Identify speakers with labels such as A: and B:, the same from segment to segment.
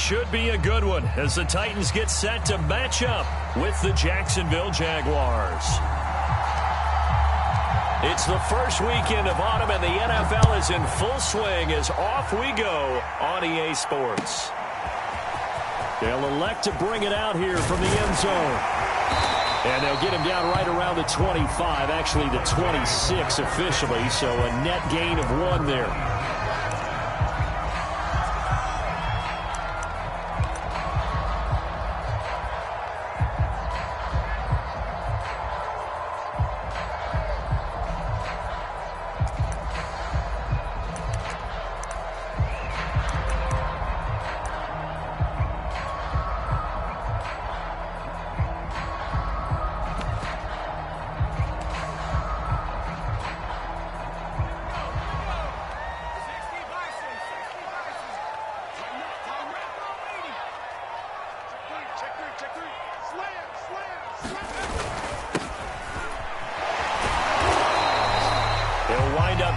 A: should be a good one as the Titans get set to match up with the Jacksonville Jaguars. It's the first weekend of autumn, and the NFL is in full swing as off we go on EA Sports. They'll elect to bring it out here from the end zone. And they'll get him down right around the 25, actually the 26 officially, so a net gain of 1 there.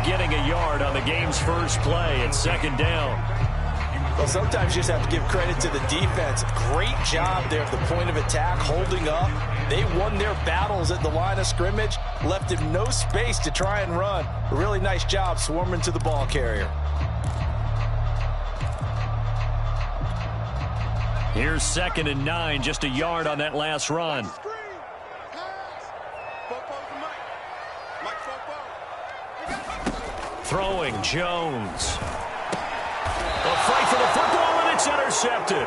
A: Getting a yard on the game's first play at second down.
B: Well, sometimes you just have to give credit to the defense. Great job there at the point of attack, holding up. They won their battles at the line of scrimmage, left him no space to try and run. A really nice job swarming to the ball carrier.
A: Here's 2nd and 9, just a yard on that last run. Throwing, Jones. A fight for the football, and it's intercepted.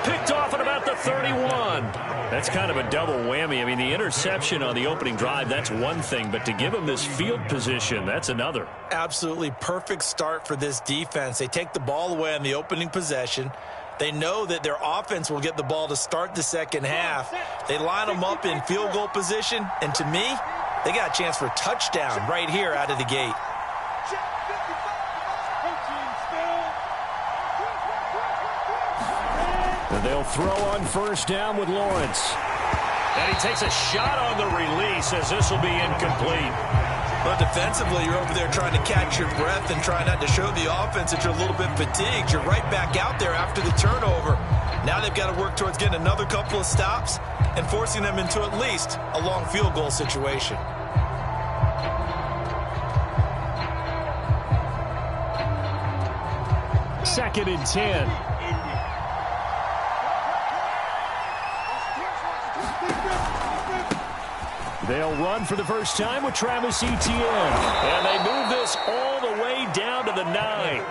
A: Picked off at about the 31. That's kind of a double whammy. I mean, the interception on the opening drive, that's one thing, but to give him this field position, that's another.
B: Absolutely perfect start for this defense. They take the ball away on the opening possession. They know that their offense will get the ball to start the second half. They line them up in field goal position, and to me, they got a chance for a touchdown right here out of the gate.
A: And they'll throw on first down with Lawrence. And he takes a shot on the release as this will be incomplete.
B: But defensively, you're over there trying to catch your breath and try not to show the offense that you're a little bit fatigued. You're right back out there after the turnover. Now they've got to work towards getting another couple of stops and forcing them into at least a long field goal situation.
A: Second and 10. They'll run for the first time with Travis Etienne. And they move this all the way down to the 9.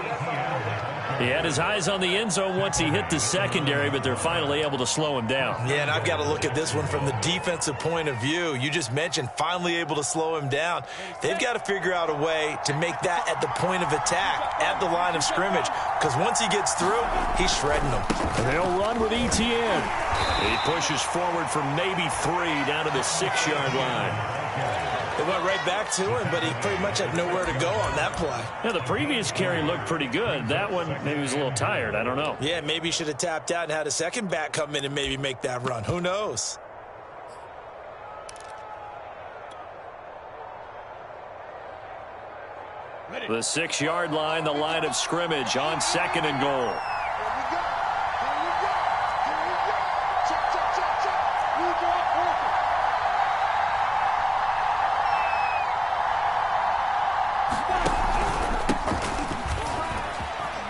A: He had his eyes on the end zone once he hit the secondary, but they're finally able to slow him down.
B: Yeah, and I've got to look at this one from the defensive point of view. You just mentioned finally able to slow him down. They've got to figure out a way to make that at the point of attack, at the line of scrimmage, because once he gets through, he's shredding them.
A: And they'll run with Etienne. He pushes forward for maybe 3 down to the 6-yard line.
B: They went right back to him, but he pretty much had nowhere to go on that play.
A: Yeah, the previous carry looked pretty good. That one, maybe he was a little tired. I don't know.
B: Yeah, maybe he should have tapped out and had a second back come in and maybe make that run. Who knows?
A: The 6-yard line, the line of scrimmage on 2nd and goal.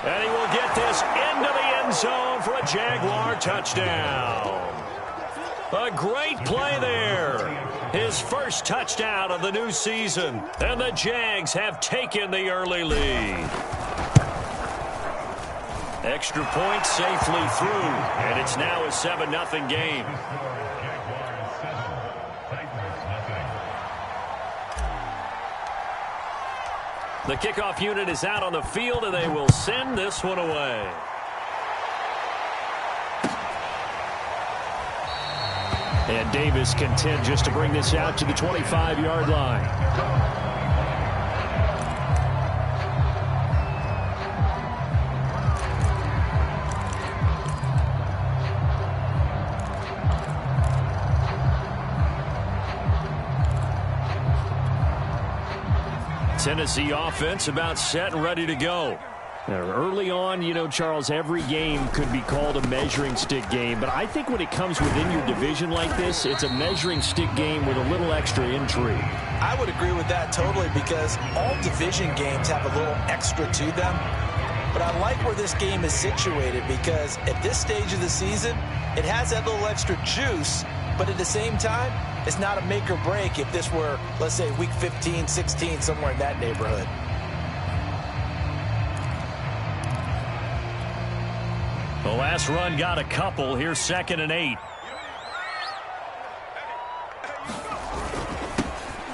A: And he will get this into the end zone for a Jaguar touchdown. A great play there. His first touchdown of the new season. And the Jags have taken the early lead. Extra point safely through. And it's now a 7-0 game. The kickoff unit is out on the field, and they will send this one away. And Davis content just to bring this out to the 25-yard line. Tennessee offense about set and ready to go. Early on, you know, Charles, every game could be called a measuring stick game. But I think when it comes within your division like this, it's a measuring stick game with a little extra intrigue.
B: I would agree with that totally because all division games have a little extra to them. But I like where this game is situated because at this stage of the season, it has that little extra juice. But at the same time, it's not a make or break if this were, let's say, week 15, 16, somewhere in that neighborhood.
A: The last run got a couple. Here's 2nd and 8.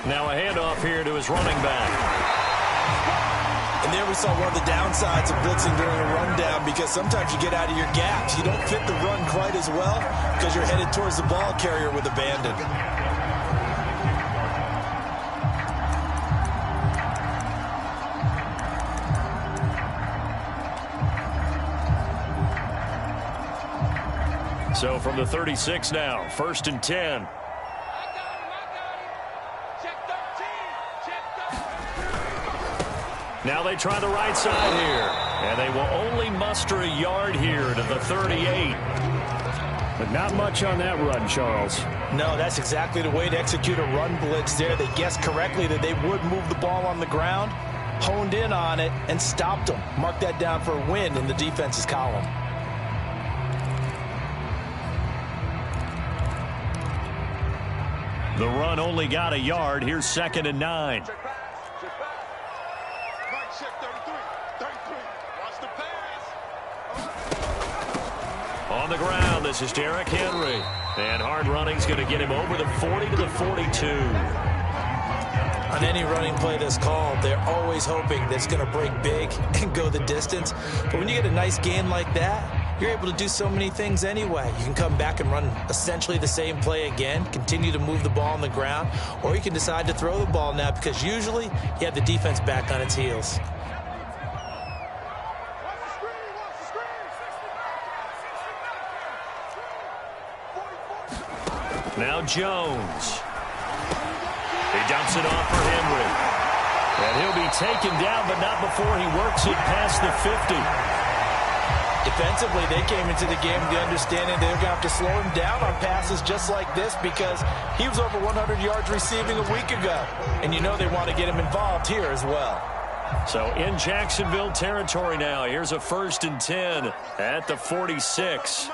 A: Now a handoff here to his running back.
B: And there we saw one of the downsides of blitzing during a rundown because sometimes you get out of your gaps. You don't fit the run quite as well because you're headed towards the ball carrier with abandon.
A: So from the 36 now, 1st and 10. Now they try the right side here. And they will only muster a yard here to the 38. But not much on that run, Charles.
B: No, that's exactly the way to execute a run blitz there. They guessed correctly that they would move the ball on the ground, honed in on it, and stopped them. Mark that down for a win in the defense's column.
A: The run only got a yard. Here's 2nd and 9. On the ground, this is Derrick Henry. And hard running's going to get him over the 40 to the 42.
B: On any running play that's called, they're always hoping that it's going to break big and go the distance. But when you get a nice gain like that, you're able to do so many things anyway. You can come back and run essentially the same play again, continue to move the ball on the ground, or you can decide to throw the ball now because usually you have the defense back on its heels.
A: Now Jones. He dumps it off for Henry. And he'll be taken down, but not before he works it past the 50.
B: Defensively, they came into the game with the understanding they're going to have to slow him down on passes just like this because he was over 100 yards receiving a week ago. And you know they want to get him involved here as well.
A: So in Jacksonville territory now. Here's a 1st and 10 at the 46.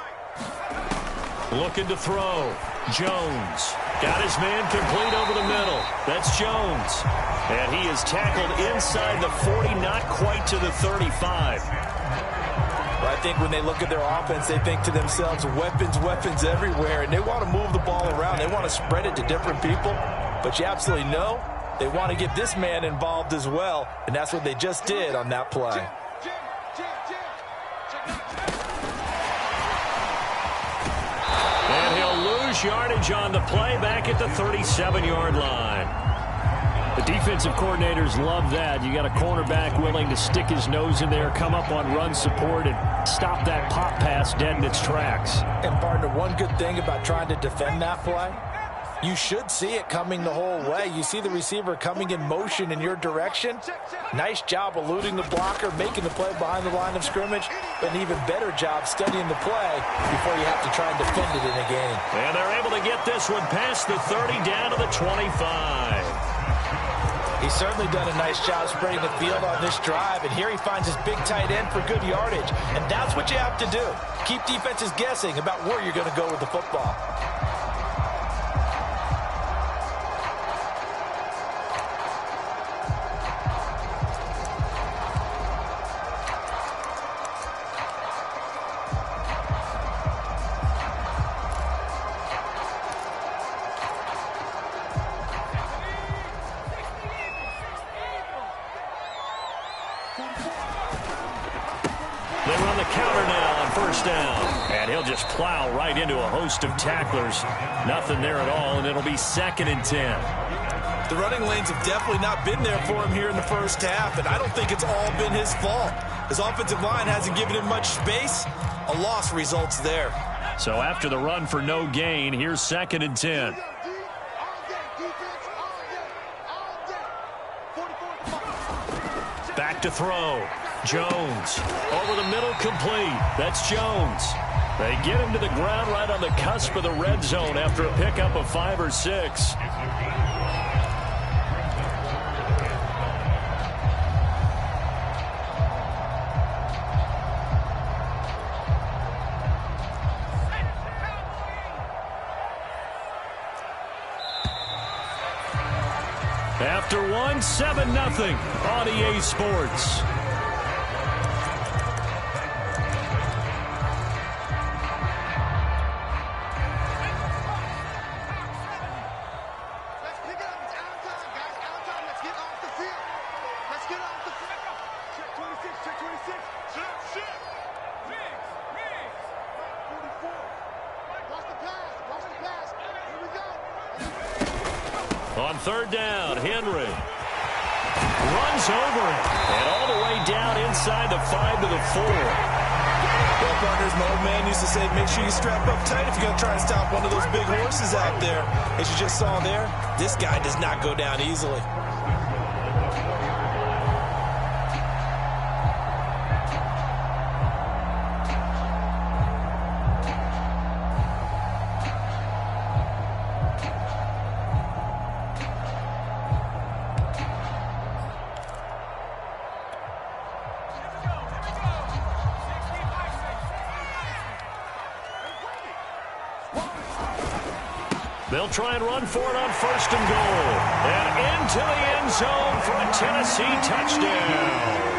A: Looking to throw. Jones. Got his man complete over the middle. That's Jones. And he is tackled inside the 40, not quite to the 35.
B: I think when they look at their offense, they think to themselves, weapons, weapons everywhere, and they want to move the ball around. They want to spread it to different people, but you absolutely know they want to get this man involved as well, and that's what they just did on that play.
A: And he'll lose yardage on the play back at the 37-yard line. The defensive coordinators love that. You got a cornerback willing to stick his nose in there, come up on run support, and stop that pop pass dead in its tracks.
B: And, partner, one good thing about trying to defend that play, you should see it coming the whole way. You see the receiver coming in motion in your direction. Nice job eluding the blocker, making the play behind the line of scrimmage, but an even better job studying the play before you have to try and defend it in a game.
A: And they're able to get this one past the 30 down to the 25.
B: He's certainly done a nice job spreading the field on this drive, and here he finds his big tight end for good yardage. And that's what you have to do. Keep defenses guessing about where you're going to go with the football.
A: They run the counter now on 1st down. And he'll just plow right into a host of tacklers. Nothing there at all, and it'll be 2nd and 10.
B: The running lanes have definitely not been there for him here in the first half, and I don't think it's all been his fault. His offensive line hasn't given him much space. A loss results there.
A: So after the run for no gain, here's 2nd and 10. Back to throw. Jones over the middle, complete. That's Jones. They get him to the ground right on the cusp of the red zone after a pickup of 5 or 6. After one, 7-0 on EA Sports. On third down, Henry runs over it, and all the way down inside the 5 to the 4.
B: Well, partners, my old man used to say, make sure you strap up tight if you're going to try and stop one of those big horses out there. As you just saw there, this guy does not go down easily.
A: They'll try and run for it on first and goal. And into the end zone for a Tennessee touchdown.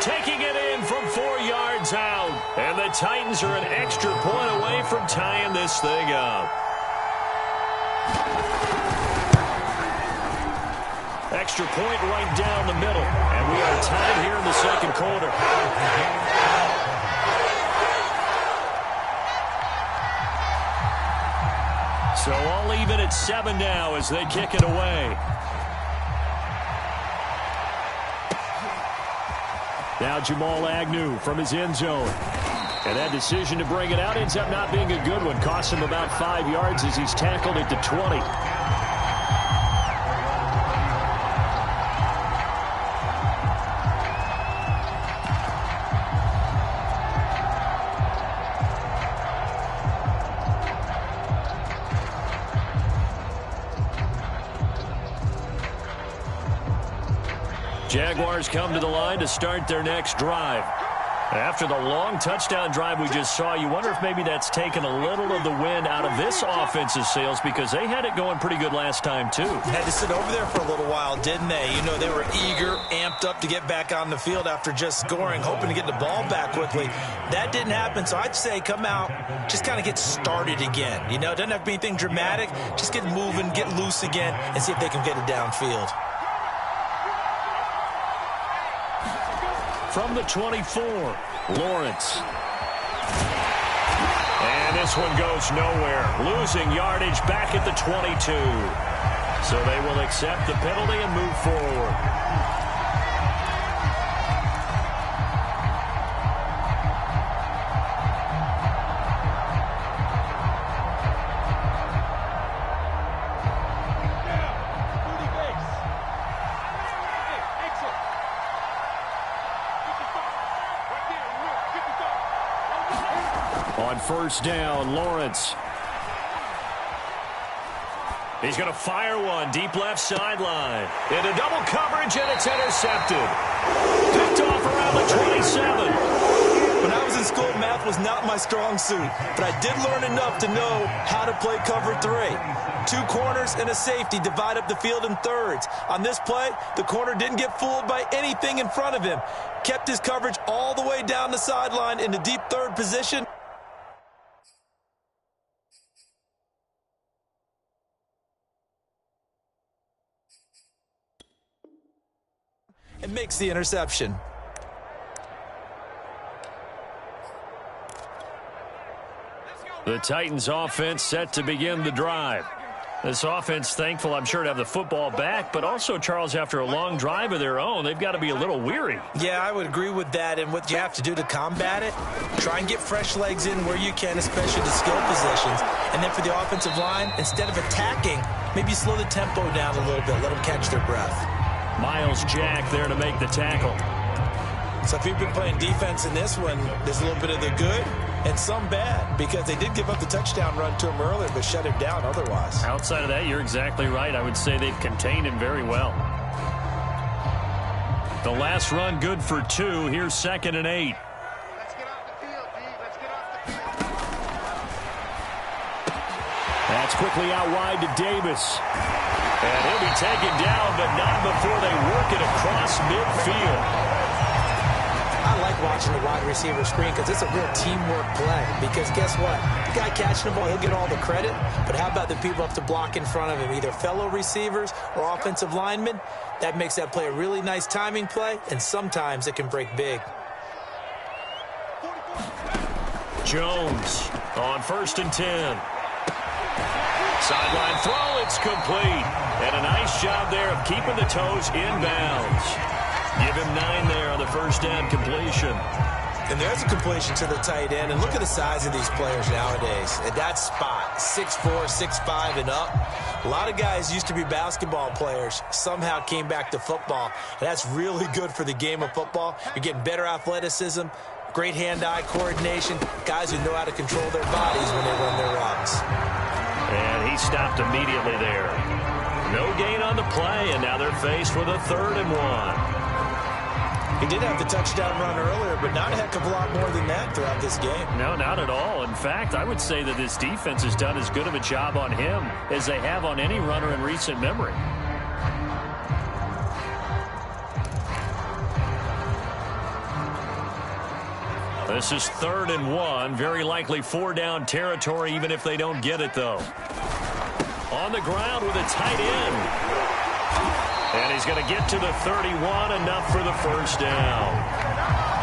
A: Taking it in from 4 yards out. And the Titans are an extra point away from tying this thing up. Extra point right down the middle. And we are tied here in the second quarter. So all even at 7 now as they kick it away. Now Jamal Agnew from his end zone. And that decision to bring it out ends up not being a good one. Costs him about 5 yards as he's tackled at the 20. Jaguars come to the line to start their next drive. After the long touchdown drive we just saw, you wonder if maybe that's taken a little of the wind out of this offensive sails because they had it going pretty good last time, too.
B: Had to sit over there for a little while, didn't they? You know, they were eager, amped up to get back on the field after just scoring, hoping to get the ball back quickly. That didn't happen, so I'd say come out, just kind of get started again. You know, it doesn't have to be anything dramatic. Just get moving, get loose again, and see if they can get it downfield.
A: From the 24, Lawrence. And this one goes nowhere. Losing yardage back at the 22. So they will accept the penalty and move forward. On first down, Lawrence. He's going to fire one deep left sideline. Into double coverage, and it's intercepted. Picked off around the 27.
B: When I was in school, math was not my strong suit, but I did learn enough to know how to play cover 3. 2 corners and a safety divide up the field in thirds. On this play, the corner didn't get fooled by anything in front of him. Kept his coverage all the way down the sideline in the deep third position. And makes the interception.
A: The Titans offense set to begin the drive. This offense thankful, I'm sure, to have the football back, but also, Charles, after a long drive of their own, they've got to be a little weary.
B: Yeah, I would agree with that, and what you have to do to combat it, try and get fresh legs in where you can, especially the skill positions. And then for the offensive line, instead of attacking, maybe slow the tempo down a little bit, let them catch their breath.
A: Miles Jack there to make the tackle.
B: So if you've been playing defense in this one, there's a little bit of the good and some bad, because they did give up the touchdown run to him earlier, but shut him down otherwise.
A: Outside of that, you're exactly right. I would say they've contained him very well. The last run good for 2. Here's 2nd and 8.
C: Let's get off the field, D. Let's get off the field.
A: That's quickly out wide to Davis. And he'll be taken down, but not before they work it across midfield.
D: I like watching the wide receiver screen because it's a real teamwork play. Because guess what? The guy catching the ball, he'll get all the credit. But how about the people up to block in front of him, either fellow receivers or offensive linemen? That makes that play a really nice timing play, and sometimes it can break big.
A: Jones on 1st and 10. Sideline throw, it's complete. And a nice job there of keeping the toes inbounds. Give him 9 there on the first down completion.
B: And there's a completion to the tight end. And look at the size of these players nowadays. At that spot, 6'4", 6'5", and up. A lot of guys used to be basketball players, somehow came back to football. And that's really good for the game of football. You're getting better athleticism, great hand-eye coordination, guys who know how to control their bodies when they run their routes.
A: And he stopped immediately there. No gain on the play, and now they're faced with a 3rd and 1.
B: He did have the touchdown run earlier, but not a heck of a lot more than that throughout this game.
A: No, not at all. In fact, I would say that this defense has done as good of a job on him as they have on any runner in recent memory. This is 3rd and 1. Very likely 4-down territory, even if they don't get it, though. On the ground with a tight end. And he's going to get to the 31, enough for the first down.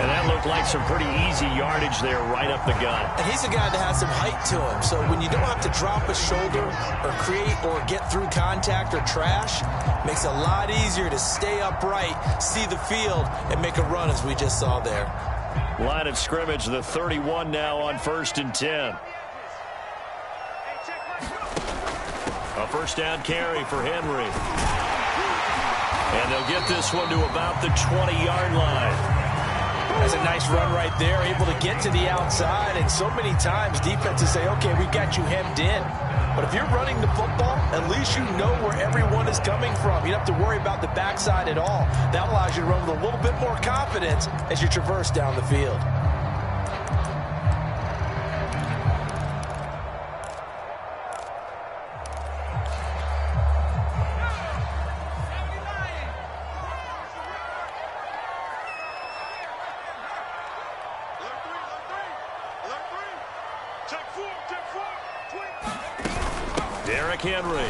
A: And that looked like some pretty easy yardage there right up the gut.
B: And he's a guy that has some height to him. So when you don't have to drop a shoulder or create or get through contact or trash, makes it a lot easier to stay upright, see the field, and make a run as we just saw there.
A: Line of scrimmage, the 31 now on 1st and 10. A first down carry for Henry. And they'll get this one to about the 20-yard line.
B: That's a nice run right there, able to get to the outside. And so many times defenses say, okay, we got you hemmed in. But if you're running the football, at least you know where everyone is coming from. You don't have to worry about the backside at all. That allows you to run with a little bit more confidence as you traverse down the field.
A: Henry.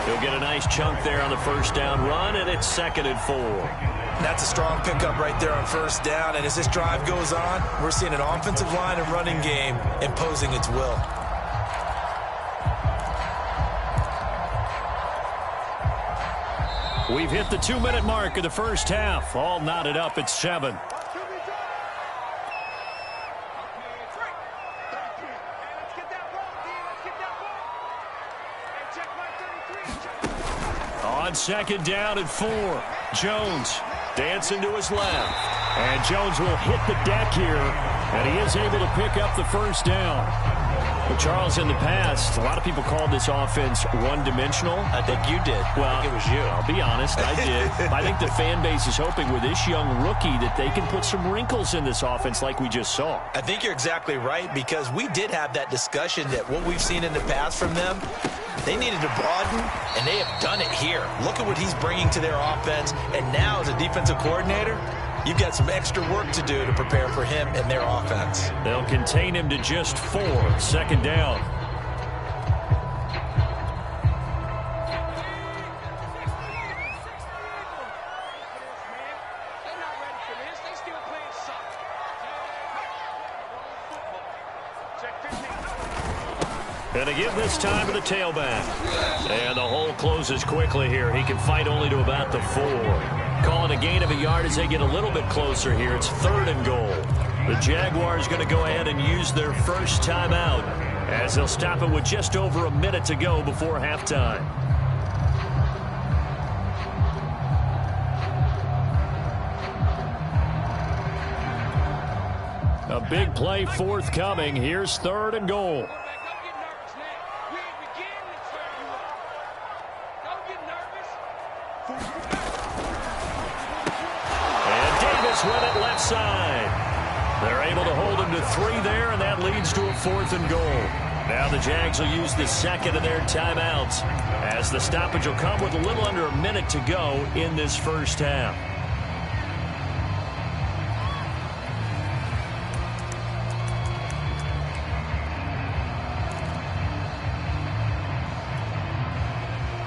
A: He'll get a nice chunk there on the first down run, and it's 2nd and 4.
B: That's a strong pickup right there on first down, and as this drive goes on, we're seeing an offensive line and running game imposing its will.
A: We've hit the 2-minute mark of the first half. All knotted up at 7. On 2nd down and 4. Jones dancing to his left. And Jones will hit the deck here, and he is able to pick up the first down. Well, Charles, in the past, a lot of people called this offense one-dimensional.
B: I think you did.
A: Well,
B: I think it was you.
A: I'll be honest, I did. I think the fan base is hoping with this young rookie that they can put some wrinkles in this offense like we just saw.
B: I think you're exactly right, because we did have that discussion that what we've seen in the past from them, they needed to broaden, and they have done it here. Look at what he's bringing to their offense, and now as a defensive coordinator, you've got some extra work to do to prepare for him and their offense.
A: They'll contain him to just 4. 2nd down. And to give this time to the tailback. And the hole closes quickly here. He can fight only to about the 4. Calling a gain of a yard as they get a little bit closer here. It's 3rd and goal. The Jaguars going to go ahead and use their first timeout as they'll stop it with just over a minute to go before halftime. A big play forthcoming. Here's 3rd and goal. And Davis with it left side. They're able to hold him to 3 there, and that leads to a 4th and goal. Now the Jags will use the second of their timeouts as the stoppage will come with a little under a minute to go in this first half.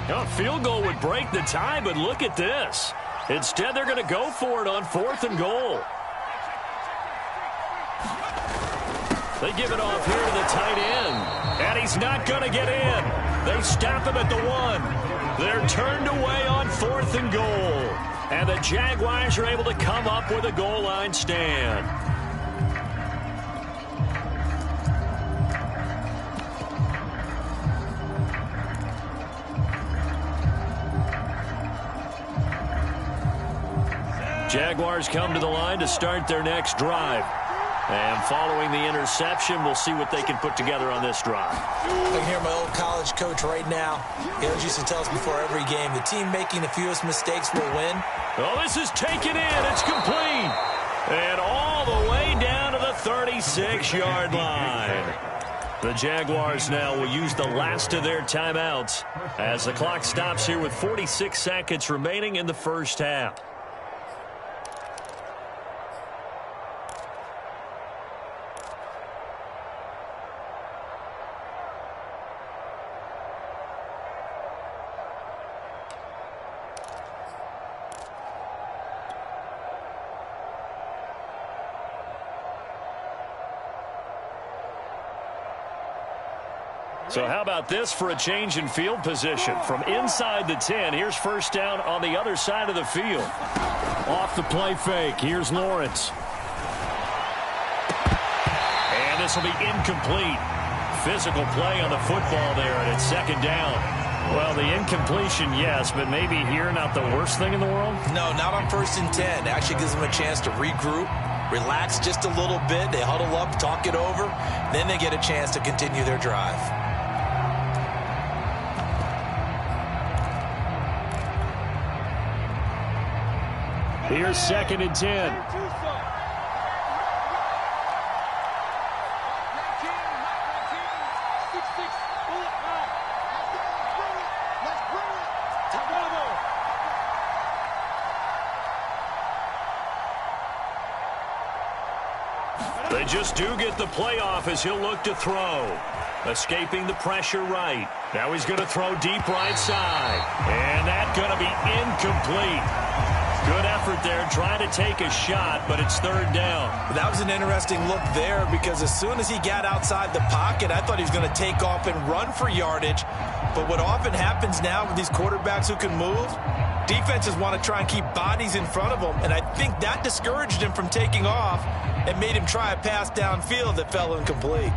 A: A field goal would break the tie, but look at this. Instead, they're going to go for it on 4th and goal. They give it off here to the tight end, and he's not going to get in. They stop him at the 1. They're turned away on 4th and goal, and the Jaguars are able to come up with a goal line stand. Jaguars come to the line to start their next drive. And following the interception, we'll see what they can put together on this drive.
D: I can hear my old college coach right now. He always used to tell us before every game, the team making the fewest mistakes will win.
A: Oh, this is taken in. It's complete. And all the way down to the 36-yard line. The Jaguars now will use the last of their timeouts as the clock stops here with 46 seconds remaining in the first half. So how about this for a change in field position? From inside the 10, here's first down on the other side of the field. Off the play fake, here's Lawrence. And this will be incomplete. Physical play on the football there, and it's 2nd down. Well, the incompletion, yes, but maybe here not the worst thing in the world?
B: No, not on 1st and 10. Actually gives them a chance to regroup, relax just a little bit. They huddle up, talk it over. Then they get a chance to continue their drive.
A: Here's 2nd and 10. They just do get the playoff as he'll look to throw. Escaping the pressure right. Now he's going to throw deep right side. And that's going to be incomplete. Good effort there, trying to take a shot, but it's 3rd down.
B: That was an interesting look there because as soon as he got outside the pocket, I thought he was going to take off and run for yardage. But what often happens now with these quarterbacks who can move, defenses want to try and keep bodies in front of them, and I think that discouraged him from taking off and made him try a pass downfield that fell incomplete.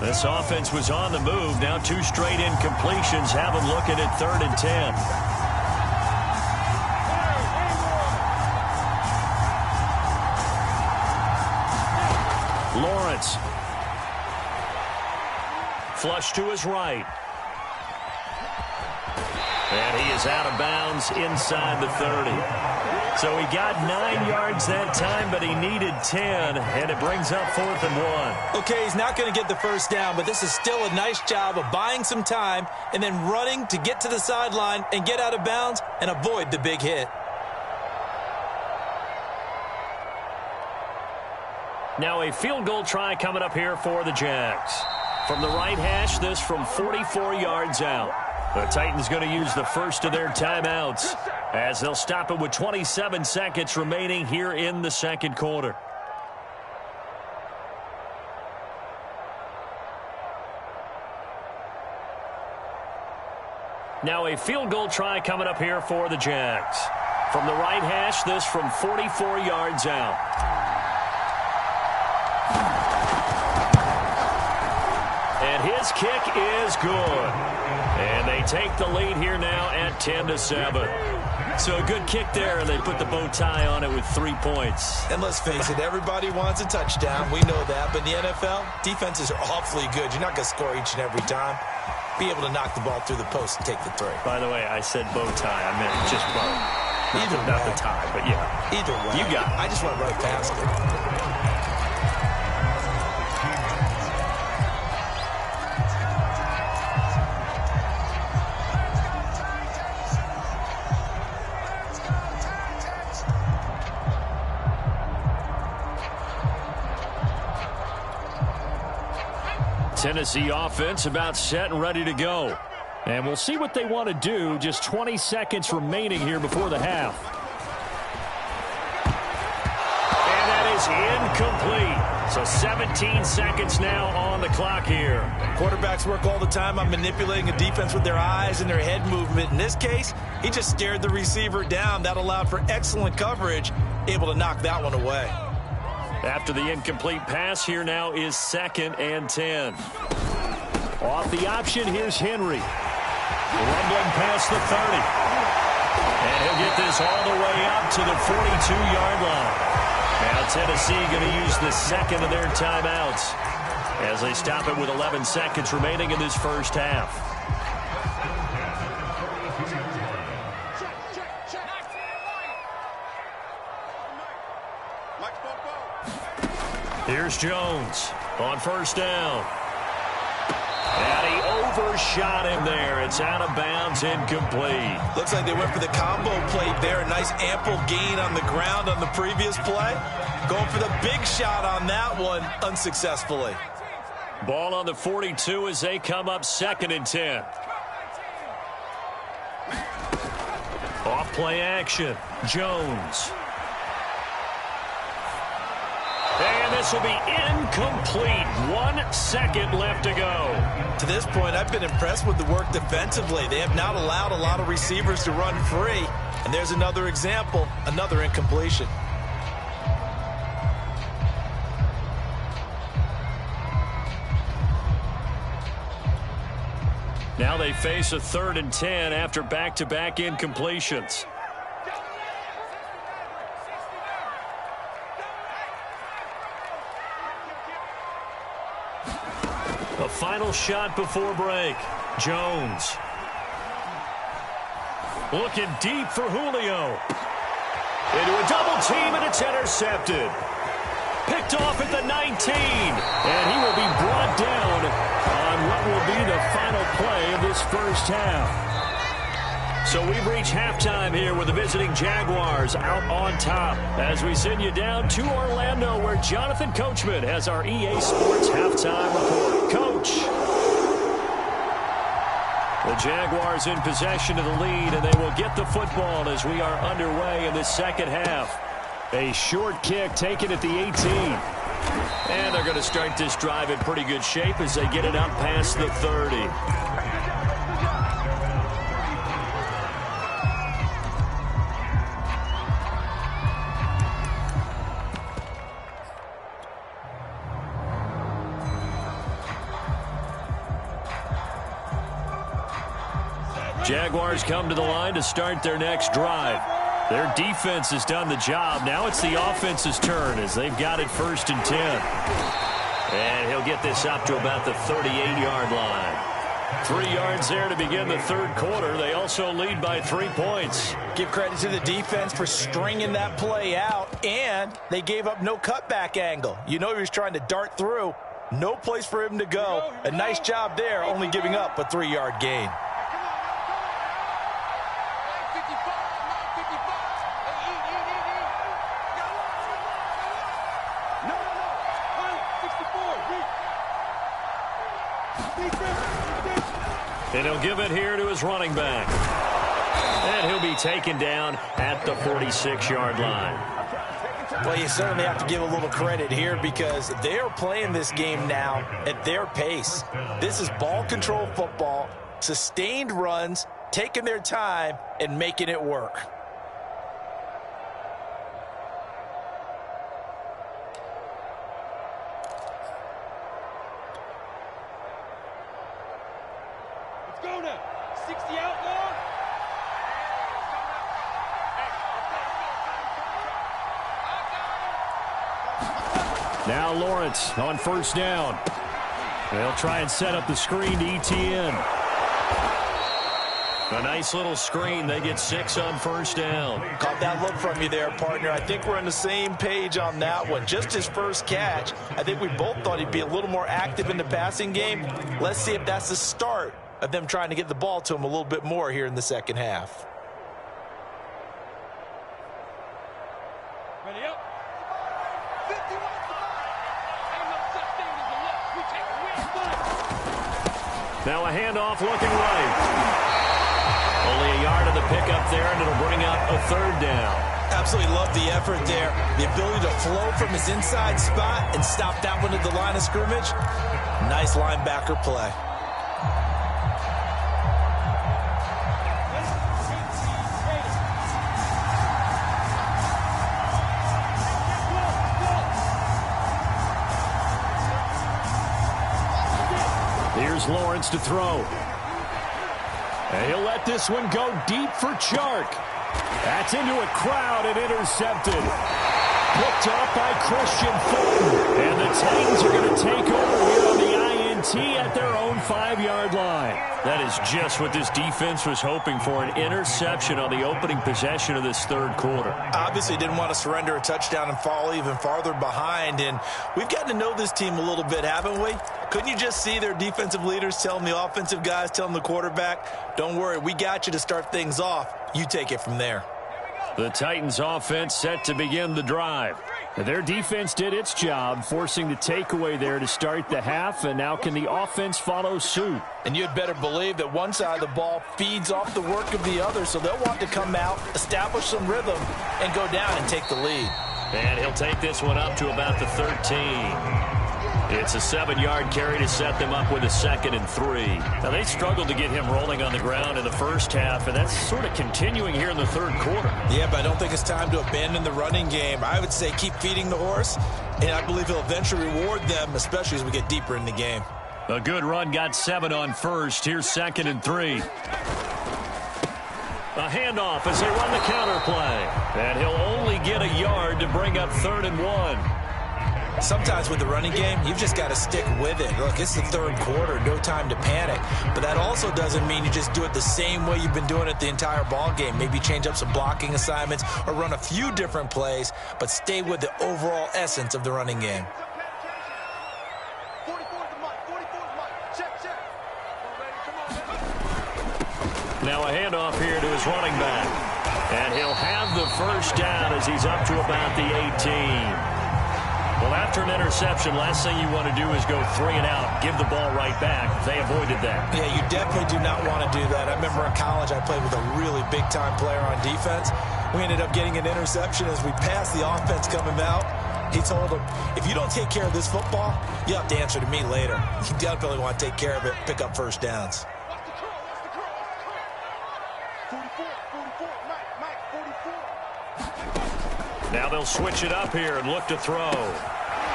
A: This offense was on the move. Now 2 straight incompletions have them looking at 3rd and 10. Lawrence. Flush to his right. And he is out of bounds inside the 30. So he got 9 yards that time, but he needed 10, and it brings up 4th and 1.
D: Okay, he's not going to get the first down, but this is still a nice job of buying some time and then running to get to the sideline and get out of bounds and avoid the big hit.
A: Now a field goal try coming up here for the Jags. From the right hash, this from 44 yards out. The Titans going to use the first of their timeouts as they'll stop it with 27 seconds remaining here in the second quarter. Now a field goal try coming up here for the Jags. From the right hash, this from 44 yards out. And his kick is good. And they take the lead here now at 10-7. So a good kick there, and they put the bow tie on it with 3 points.
B: And let's face it, everybody wants a touchdown. We know that. But in the NFL, defenses are awfully good. You're not going to score each and every time. Be able to knock the ball through the post and take the three.
A: By the way, I said bow tie. I meant just bow. Not the tie, but yeah.
B: Either way.
A: You got it.
B: I just went right past it.
A: Tennessee offense about set and ready to go. And we'll see what they want to do. Just 20 seconds remaining here before the half. And that is incomplete. So 17 seconds now on the clock here.
B: Quarterbacks work all the time on manipulating a defense with their eyes and their head movement. In this case, he just stared the receiver down. That allowed for excellent coverage, able to knock that one away.
A: After the incomplete pass, here now is 2nd and 10. Off the option, here's Henry. Rumbling past the 30. And he'll get this all the way up to the 42-yard line. Now Tennessee going to use the second of their timeouts as they stop it with 11 seconds remaining in this first half. Here's Jones on first down. And he overshot him there. It's out of bounds, incomplete.
B: Looks like they went for the combo play there. A nice ample gain on the ground on the previous play. Going for the big shot on that one unsuccessfully.
A: Ball on the 42 as they come up 2nd and 10. Off play action. Jones. And this will be incomplete. 1 second left to go.
B: To this point, I've been impressed with the work defensively. They have not allowed a lot of receivers to run free. And there's another example, another incompletion.
A: Now they face a 3rd and 10 after back-to-back incompletions. A final shot before break. Jones. Looking deep for Julio. Into a double team, and it's intercepted. Picked off at the 19. And he will be brought down on what will be the final play of this first half. So we've reached halftime here with the visiting Jaguars out on top as we send you down to Orlando where Jonathan Coachman has our EA Sports halftime report. Coach. The Jaguars in possession of the lead, and they will get the football as we are underway in this second half. A short kick taken at the 18. And they're going to start this drive in pretty good shape as they get it up past the 30. Jaguars come to the line to start their next drive. Their defense has done the job. Now it's the offense's turn as they've got it 1st and 10. And he'll get this up to about the 38-yard line. 3 yards there to begin the 3rd quarter. They also lead by 3 points.
B: Give credit to the defense for stringing that play out, and they gave up no cutback angle. You know he was trying to dart through. No place for him to go. A nice job there, only giving up a 3-yard gain.
A: And he'll give it here to his running back. And he'll be taken down at the 46-yard line.
B: Well, you certainly have to give a little credit here because they are playing this game now at their pace. This is ball control football, sustained runs, taking their time, and making it work.
A: Now Lawrence on first down. They'll try and set up the screen to ETN. A nice little screen. They get 6 on first down.
B: Caught that look from you there, partner. I think we're on the same page on that one. Just his first catch. I think we both thought he'd be a little more active in the passing game. Let's see if that's the start of them trying to get the ball to him a little bit more here in the second half.
C: Ready up. 51. Ain't no such thing as a look. We take a win.
A: Now a handoff looking right. Only a yard of the pickup there, and it'll bring up a third down.
B: Absolutely love the effort there. The ability to flow from his inside spot and stop that one at the line of scrimmage. Nice linebacker play.
A: Here's Lawrence to throw. And he'll let this one go deep for Chark. That's into a crowd and intercepted. Picked up by Christian Fulton. And the Titans are going to take over here on the INT at their own 5-yard line. That is just what this defense was hoping for, an interception on the opening possession of this third quarter.
B: Obviously didn't want to surrender a touchdown and fall even farther behind. And we've gotten to know this team a little bit, haven't we? Couldn't you just see their defensive leaders telling the offensive guys, telling the quarterback, don't worry, we got you to start things off. You take it from there.
A: The Titans offense set to begin the drive. Their defense did its job, forcing the takeaway there to start the half, and now can the offense follow suit?
B: And you'd better believe that one side of the ball feeds off the work of the other, so they'll want to come out, establish some rhythm, and go down and take the lead.
A: And he'll take this one up to about the 13. It's a 7-yard carry to set them up with a 2nd and 3. Now, they struggled to get him rolling on the ground in the first half, and that's sort of continuing here in the third quarter.
B: Yeah, but I don't think it's time to abandon the running game. I would say keep feeding the horse, and I believe he'll eventually reward them, especially as we get deeper in the game.
A: A good run got 7 on first. Here's 2nd and 3. A handoff as they run the counter play. And he'll only get a yard to bring up 3rd and 1.
B: Sometimes with the running game, you've just got to stick with it. Look, it's the third quarter, no time to panic. But that also doesn't mean you just do it the same way you've been doing it the entire ball game. Maybe change up some blocking assignments or run a few different plays, but stay with the overall essence of the running game.
C: 44 the mic. 44 the mic. Check, check. Come on, baby.
A: Now a handoff here to his running back. And he'll have the first down as he's up to about the 18. Well, after an interception, last thing you want to do is go 3 and out, give the ball right back. They avoided that.
B: Yeah, you definitely do not want to do that. I remember in college I played with a really big-time player on defense. We ended up getting an interception as we passed the offense coming out. He told him, if you don't take care of this football, you have to answer to me later. You definitely want to take care of it, pick up first downs.
C: What's the curl? What's the curl? What's the curl? 44. Mike, 44.
A: Now they'll switch it up here and look to throw.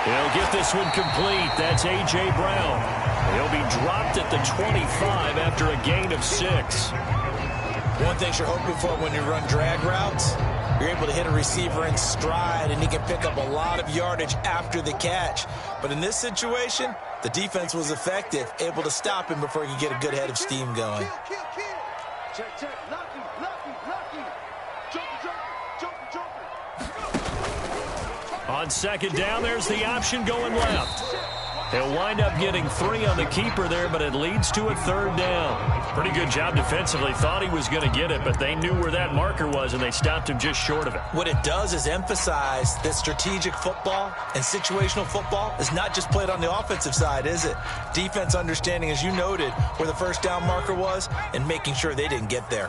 A: He'll get this one complete. That's A.J. Brown. He'll be dropped at the 25 after a gain of 6.
B: One thing you're hoping for when you run drag routes, you're able to hit a receiver in stride, and he can pick up a lot of yardage after the catch. But in this situation, the defense was effective, able to stop him before he could get a good head of steam going.
C: Kill. Check, check. Lucky. Jumper.
A: On 2nd down, there's the option going left. He'll wind up getting 3 on the keeper there, but it leads to a 3rd down. Pretty good job defensively. Thought he was going to get it, but they knew where that marker was, and they stopped him just short of it.
B: What it does is emphasize that strategic football and situational football is not just played on the offensive side, is it? Defense understanding, as you noted, where the first down marker was and making sure they didn't get there.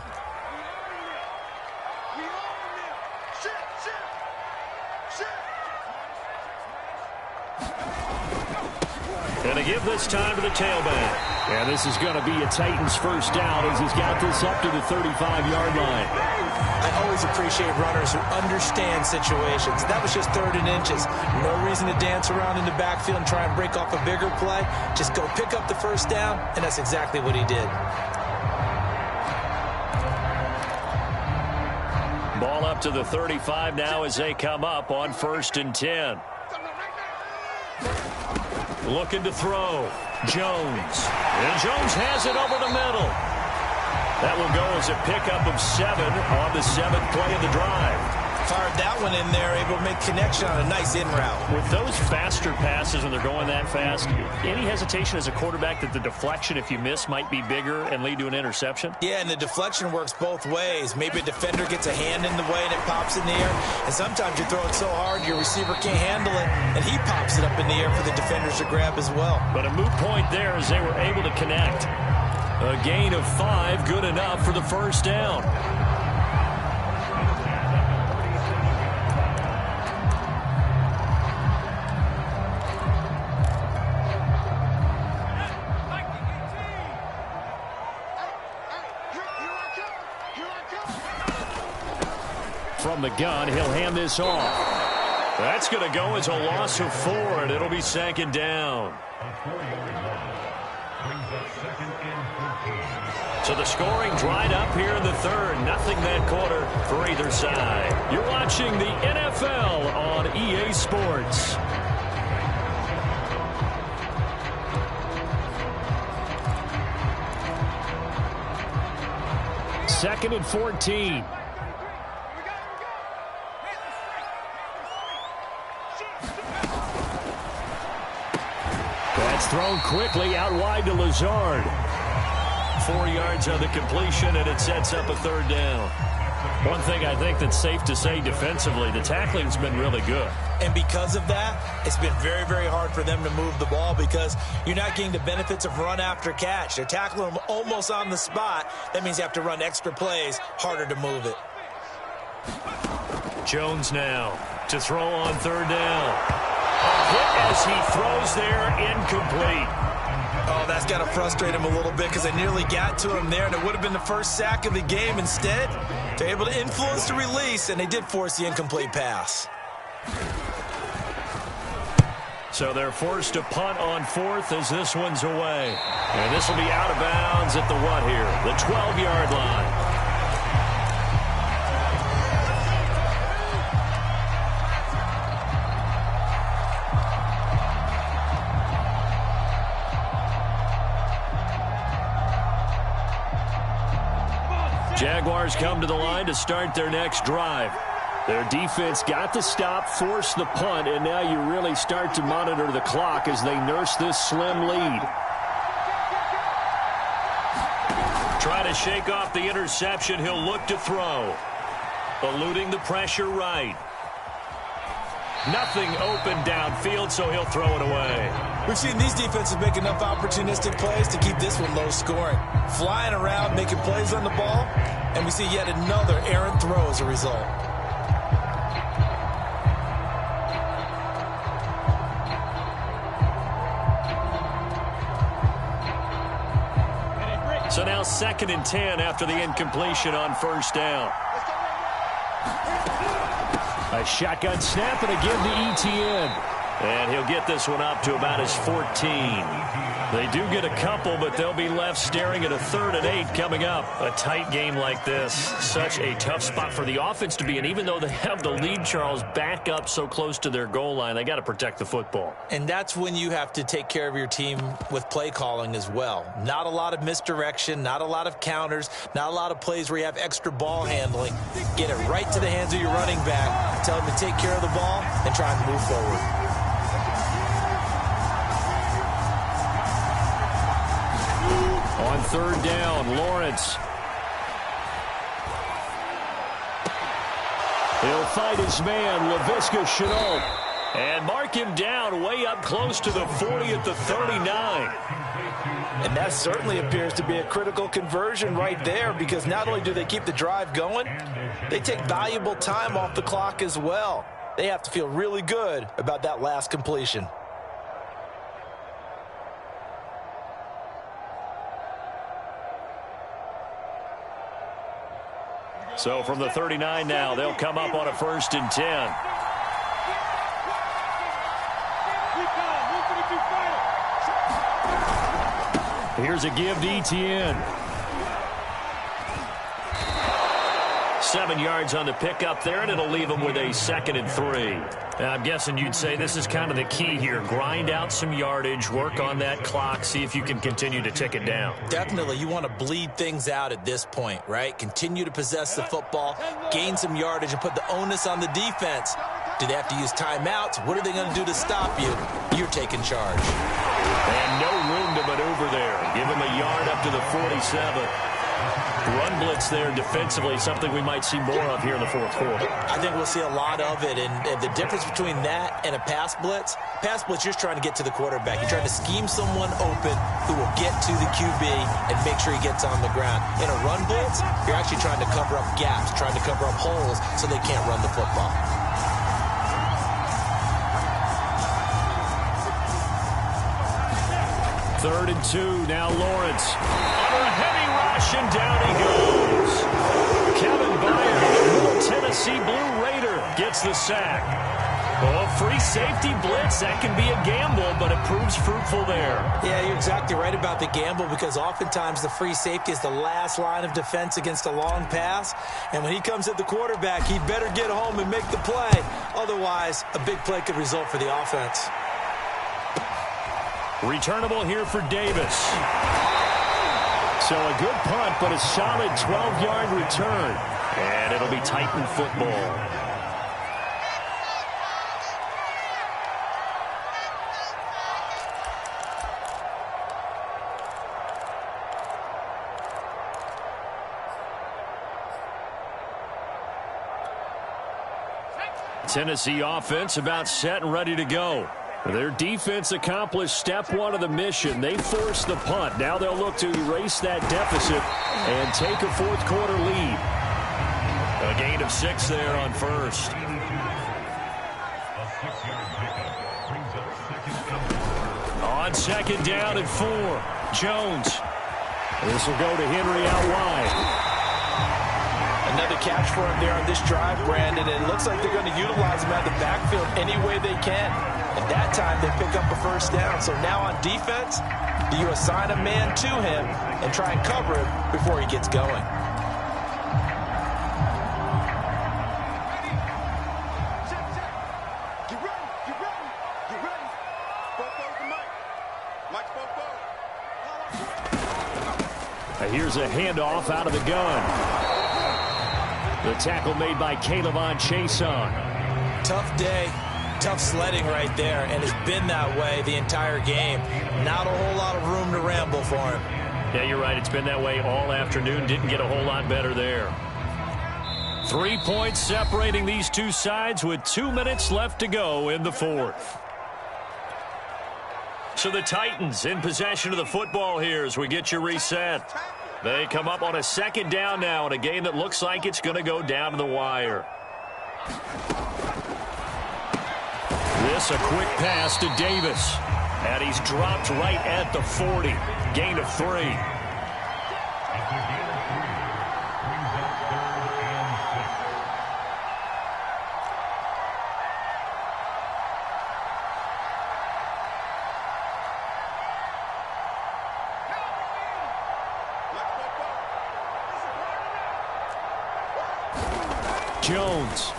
A: Going to give this time to the tailback. And this is going to be a Titans first down as he's got this up to the 35-yard line.
B: I always appreciate runners who understand situations. That was just 3rd and inches. No reason to dance around in the backfield and try and break off a bigger play. Just go pick up the first down, and that's exactly what he did.
A: up to the 35 now as they come up on 1st and 10. Looking to throw. Jones. And Jones has it over the middle. That will go as a pickup of 7 on the 7th play of the drive.
B: Fired that one in there, able to make connection on a nice in route.
A: With those faster passes when they're going that fast, any hesitation as a quarterback that the deflection, if you miss, might be bigger and lead to an interception?
B: Yeah, and the deflection works both ways. Maybe a defender gets a hand in the way and it pops in the air. And sometimes you throw it so hard your receiver can't handle it, and he pops it up in the air for the defenders to grab as well.
A: But a moot point there as they were able to connect. A gain of 5, good enough for the first down. From the gun, he'll hand this off. That's going to go as a loss of 4, and it'll be 2nd down. So the scoring dried up here in the 3rd. Nothing that quarter for either side. You're watching the NFL on EA Sports. Second and 14. That's thrown quickly out wide to Lazard. 4 yards on the completion, and it sets up a 3rd down. One thing I think that's safe to say defensively, the tackling's been really good.
B: And because of that, it's been very, very hard for them to move the ball because you're not getting the benefits of run after catch. They're tackling them almost on the spot. That means you have to run extra plays, harder to move it.
A: Jones now to throw on 3rd down. A hit as he throws there, incomplete.
B: Oh, that's got to frustrate him a little bit because they nearly got to him there, and it would have been the first sack of the game. Instead, they're able to influence the release, and they did force the incomplete pass.
A: So they're forced to punt on 4th as this one's away. And this will be out of bounds at the what here? The 12-yard line. Jaguars come to the line to start their next drive. Their defense got the stop, forced the punt, and now you really start to monitor the clock as they nurse this slim lead. Try to shake off the interception. He'll look to throw. Eluding the pressure right. Nothing open downfield, so he'll throw it away.
B: We've seen these defenses make enough opportunistic plays to keep this one low scoring. Flying around, making plays on the ball, and we see yet another errant throw as a result.
A: So now 2nd and 10 after the incompletion on 1st down. A shotgun snap and a give to Etienne. And he'll get this one up to about his 14. They do get a couple, but they'll be left staring at a 3rd and 8 coming up. A tight game like this, such a tough spot for the offense to be in. Even though they have the lead, Charles, back up so close to their goal line, they got to protect the football.
B: And that's when you have to take care of your team with play calling as well. Not a lot of misdirection, not a lot of counters, not a lot of plays where you have extra ball handling. Get it right to the hands of your running back, tell him to take care of the ball, and try and move forward.
A: On 3rd down, Lawrence. He'll fight his man, LaVisca Chenault, and mark him down way up close to the 40 at the 39.
B: And that certainly appears to be a critical conversion right there because not only do they keep the drive going, they take valuable time off the clock as well. They have to feel really good about that last completion.
A: So from the 39 now, they'll come up on a 1st and 10. Here's a give to Etienne. 7 yards on the pickup there, and it'll leave them with a 2nd and 3. I'm guessing you'd say this is kind of the key here. Grind out some yardage, work on that clock, see if you can continue to tick it down.
B: Definitely. You want to bleed things out at this point, right? Continue to possess the football, gain some yardage, and put the onus on the defense. Do they have to use timeouts? What are they going to do to stop you? You're taking charge.
A: And no room to maneuver there. Give him a yard up to the 47. Run blitz there defensively, something we might see more of here in the fourth quarter.
B: I think we'll see a lot of it, and the difference between that and a pass blitz, you're just trying to get to the quarterback. You're trying to scheme someone open who will get to the QB and make sure he gets on the ground. In a run blitz, you're actually trying to cover up gaps, trying to cover up holes so they can't run the football.
A: Third and 2, now Lawrence. Under a heavy rush, and down he goes. Kevin Byard, the Middle Tennessee Blue Raider, gets the sack. Oh, free safety blitz, that can be a gamble, but it proves fruitful there.
D: Yeah, you're exactly right about the gamble, because oftentimes the free safety is the last line of defense against a long pass. And when he comes at the quarterback, he'd better get home and make the play. Otherwise, a big play could result for the offense.
A: Returnable here for Davis. So a good punt, but a solid 12-yard return. And it'll be Titan football. Tennessee offense about set and ready to go. Their defense accomplished step 1 of the mission. They forced the punt. Now they'll look to erase that deficit and take a fourth quarter lead. A gain of 6 there on first. On second down and 4. Jones. This will go to Henry out wide.
B: Another catch for him there on this drive, Brandon, and it looks like they're going to utilize him out of the backfield any way they can. At that time, they pick up a first down. So now on defense, do you assign a man to him and try and cover him before he gets going?
A: Here's a handoff out of the gun. The tackle made by Caleb Chason.
B: Tough day, tough sledding right there, and it's been that way the entire game. Not a whole lot of room to ramble for him.
A: Yeah, you're right. It's been that way all afternoon. Didn't get a whole lot better there. 3 points separating these two sides with 2 minutes left to go in the fourth. So the Titans in possession of the football here as we get you reset. They come up on a second down now in a game that looks like it's going to go down to the wire. This a quick pass to Davis. And he's dropped right at the 40. Gain of 3. Jones.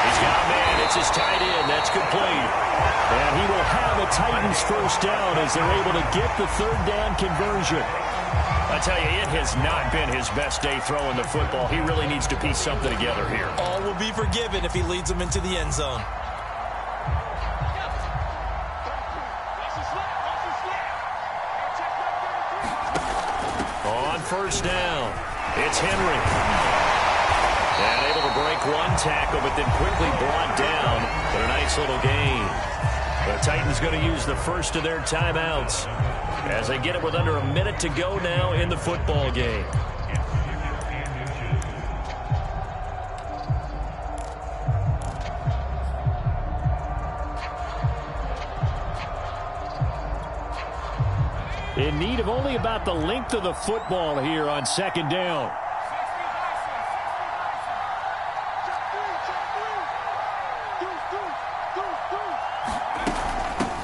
A: He's got a man. It's his tight end. That's complete. And he will have a Titans first down as they're able to get the third down conversion. I tell you, it has not been his best day throwing the football. He really needs to piece something together here.
B: All will be forgiven if he leads them into the end zone.
A: On first down, it's Henry. And able to break one tackle, but then quickly brought down. But a nice little gain. The Titans going to use the first of their timeouts as they get it with under a minute to go now in the football game. In need of only about the length of the football here on second down.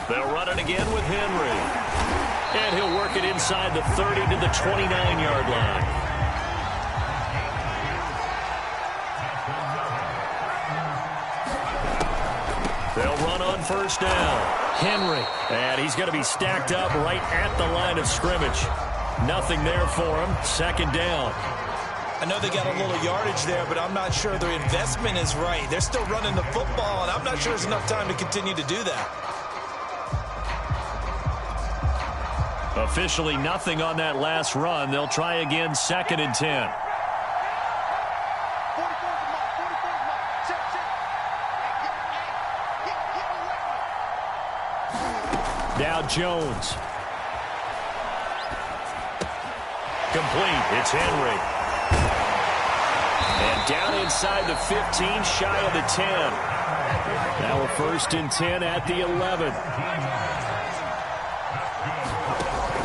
A: They'll run it again with Henry. And he'll work it inside the 30 to the 29-yard line. on first down. Henry. And he's going to be stacked up right at the line of scrimmage. Nothing there for him. Second down.
B: I know they got a little yardage there, but I'm not sure their investment is right. They're still running the football, and I'm not sure there's enough time to continue to do that.
A: Officially nothing on that last run. They'll try again, 2nd and 10. Now Jones. Complete. It's Henry. And down inside the 15, shy of the 10. Now a 1st and 10 at the 11.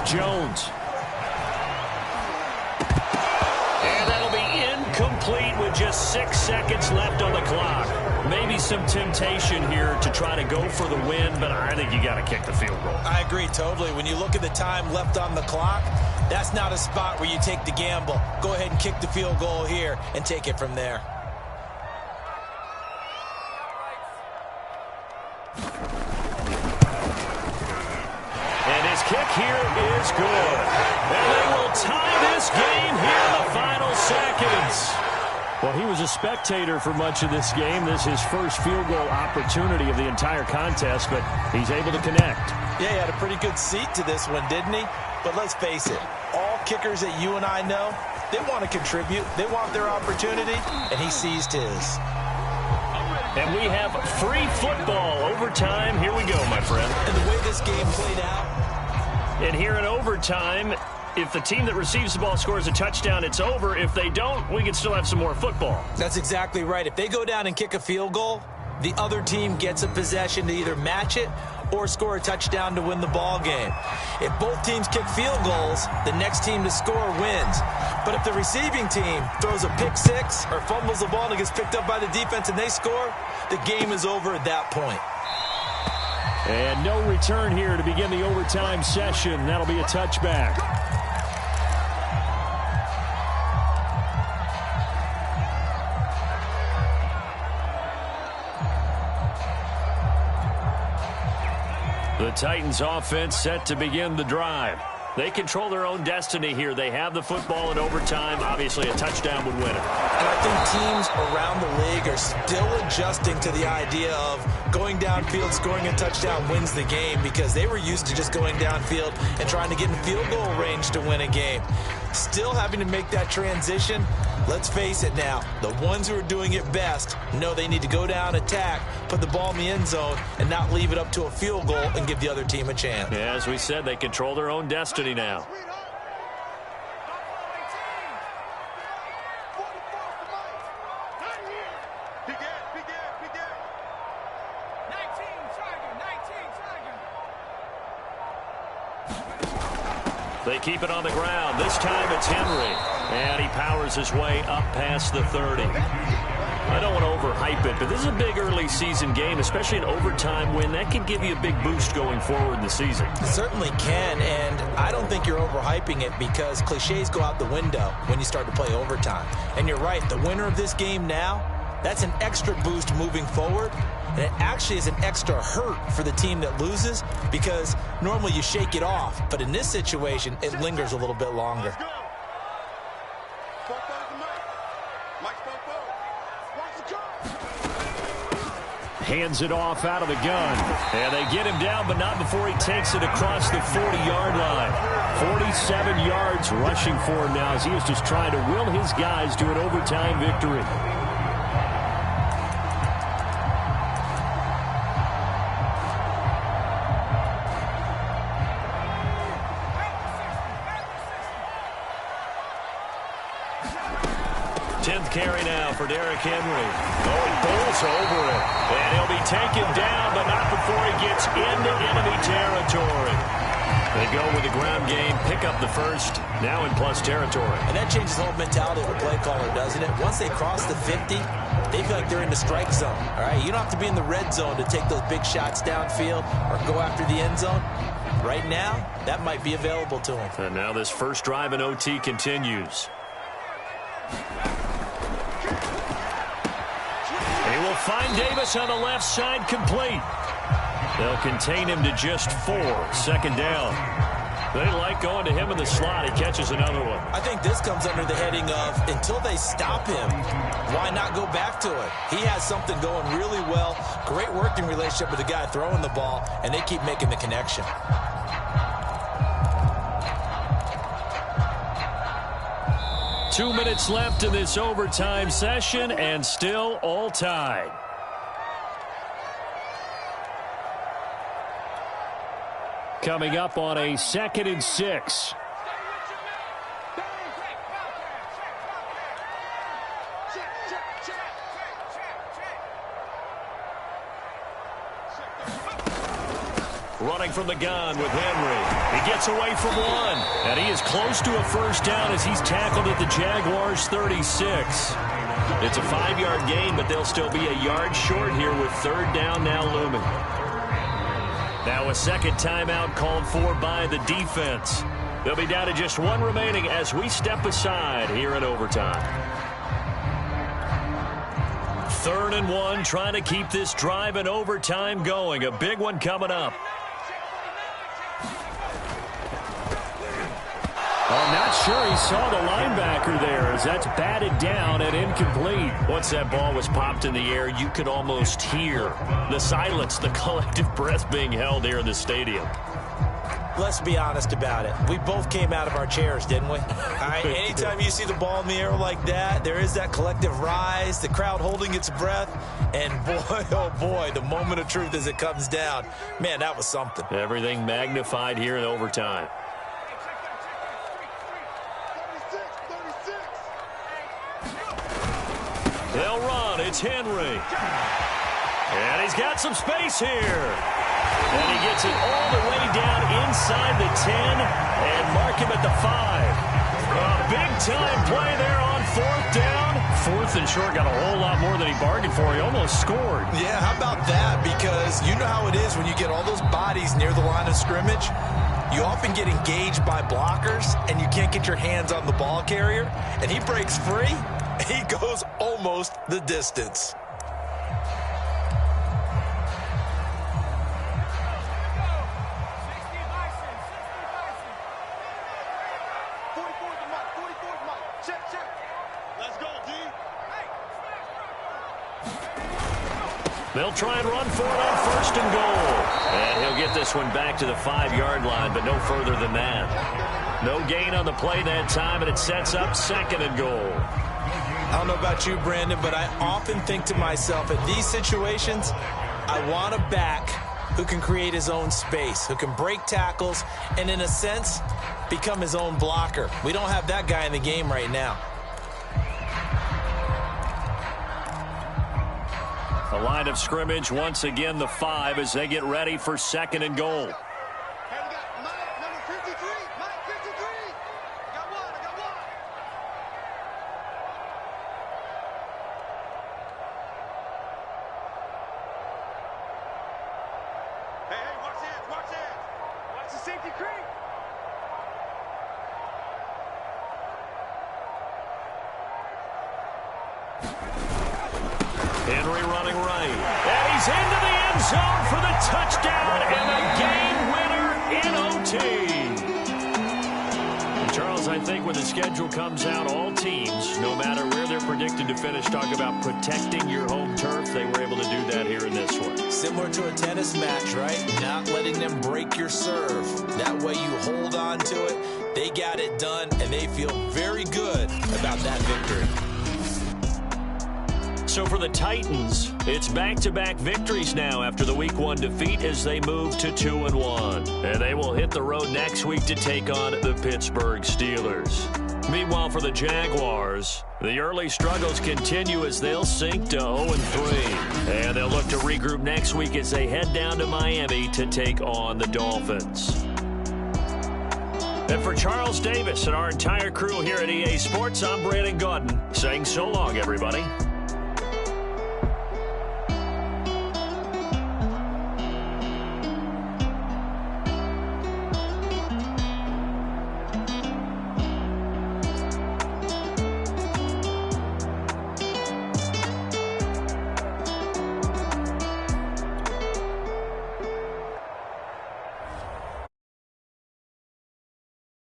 A: Jones. And that'll be incomplete with just 6 seconds left on the clock. Maybe some temptation here to try to go for the win, but I think you got to kick the field goal.
B: I agree totally. When you look at the time left on the clock, that's not a spot where you take the gamble. Go ahead and kick the field goal here and take it from there.
A: And his kick here is good. And they will tie this game here in the final seconds. Well, he was a spectator for much of this game. This is his first field goal opportunity of the entire contest, but he's able to connect.
B: Yeah, he had a pretty good seat to this one, didn't he? But let's face it, all kickers that you and I know, they want to contribute. They want their opportunity, and he seized his.
A: And we have free football overtime. Here we go, my friend.
B: And the way this game played out.
A: And here in overtime, if the team that receives the ball scores a touchdown, it's over. If they don't, we can still have some more football.
B: That's exactly right. If they go down and kick a field goal, the other team gets a possession to either match it or score a touchdown to win the ball game. If both teams kick field goals, the next team to score wins. But if the receiving team throws a pick six or fumbles the ball and it gets picked up by the defense and they score, the game is over at that point.
A: And no return here to begin the overtime session. That'll be a touchback. The Titans offense set to begin the drive. They control their own destiny here. They have the football in overtime. Obviously, a touchdown would win it.
B: And I think teams around the league are still adjusting to the idea of going downfield, scoring a touchdown wins the game, because they were used to just going downfield and trying to get in field goal range to win a game. Still having to make that transition. Let's face it now, the ones who are doing it best know they need to go down, attack, put the ball in the end zone, and not leave it up to a field goal and give the other team a chance.
A: Yeah, as we said, they control their own destiny now. They keep it on the ground. This time it's Henry. And he powers his way up past the 30. I don't want to overhype it, but this is a big early season game, especially an overtime win. That can give you a big boost going forward in the season.
B: It certainly can, and I don't think you're overhyping it, because cliches go out the window when you start to play overtime. And you're right, the winner of this game now, that's an extra boost moving forward. And it actually is an extra hurt for the team that loses, because normally you shake it off. But in this situation, it lingers a little bit longer.
A: Hands it off out of the gun. And they get him down, but not before he takes it across the 40-yard line. 47 yards rushing for him now, as he is just trying to will his guys to an overtime victory. Carry now for Derrick Henry. Oh, he bowls over it. And he'll be taken down, but not before he gets into enemy territory. They go with the ground game, pick up the first, now in plus territory.
B: And that changes the whole mentality of a play caller, doesn't it? Once they cross the 50, they feel like they're in the strike zone. All right, you don't have to be in the red zone to take those big shots downfield or go after the end zone. Right now, that might be available to them.
A: And now this first drive in OT continues. They will find Davis on the left side, complete. They'll contain him to just 4. Second down. They like going to him in the slot. He catches another one.
B: I think this comes under the heading of until they stop him, why not go back to it? He has something going really well. Great working relationship with the guy throwing the ball, and they keep making the connection.
A: Two minutes left in this overtime session, and still all tied. Coming up on a 2nd and 6. Running from the gun with Henry. He gets away from one. And he is close to a first down as he's tackled at the Jaguars' 36. It's a 5-yard gain, but they'll still be a yard short here with 3rd down now looming. Now a second timeout called for by the defense. They'll be down to just 1 remaining as we step aside here in overtime. 3rd and 1, trying to keep this drive in overtime going. A big one coming up. I'm not sure he saw the linebacker there as that's batted down and incomplete. Once that ball was popped in the air, you could almost hear the silence, the collective breath being held here in the stadium.
B: Let's be honest about it. We both came out of our chairs, didn't we? All right, anytime you see the ball in the air like that, there is that collective rise, the crowd holding its breath, and boy, oh boy, the moment of truth as it comes down. Man, that was something.
A: Everything magnified here in overtime. They'll run. It's Henry. And he's got some space here. And he gets it all the way down inside the 10 and mark him at the 5. A big-time play there on 4th down. 4th and short, got a whole lot more than he bargained for. He almost scored.
B: Yeah, how about that? Because you know how it is when you get all those bodies near the line of scrimmage. You often get engaged by blockers, and you can't get your hands on the ball carrier. And he breaks free. He goes almost the distance.
A: They'll try and run for it on 1st and goal. And he'll get this one back to the 5-yard line, but no further than that. No gain on the play that time, and it sets up 2nd and goal.
B: I don't know about you, Brandon, but I often think to myself, in these situations, I want a back who can create his own space, who can break tackles, and in a sense, become his own blocker. We don't have that guy in the game right now.
A: The line of scrimmage, once again, the 5 as they get ready for 2nd and goal. Henry running right. And he's into the end zone for the touchdown and a game winner in OT. And Charles, I think when the schedule comes out, all teams, no matter where they're predicted to finish, talk about protecting your home turf. They were able to do that here in this one.
B: Similar to a tennis match, right? Not letting them break your serve. That way you hold on to it. They got it done, and they feel very good about that victory.
A: So for the Titans, it's back-to-back victories now after the Week 1 defeat as they move to 2-1. And they will hit the road next week to take on the Pittsburgh Steelers. Meanwhile, for the Jaguars, the early struggles continue as they'll sink to 0-3. And they'll look to regroup next week as they head down to Miami to take on the Dolphins. And for Charles Davis and our entire crew here at EA Sports, I'm Brandon Gaudin saying so long, everybody.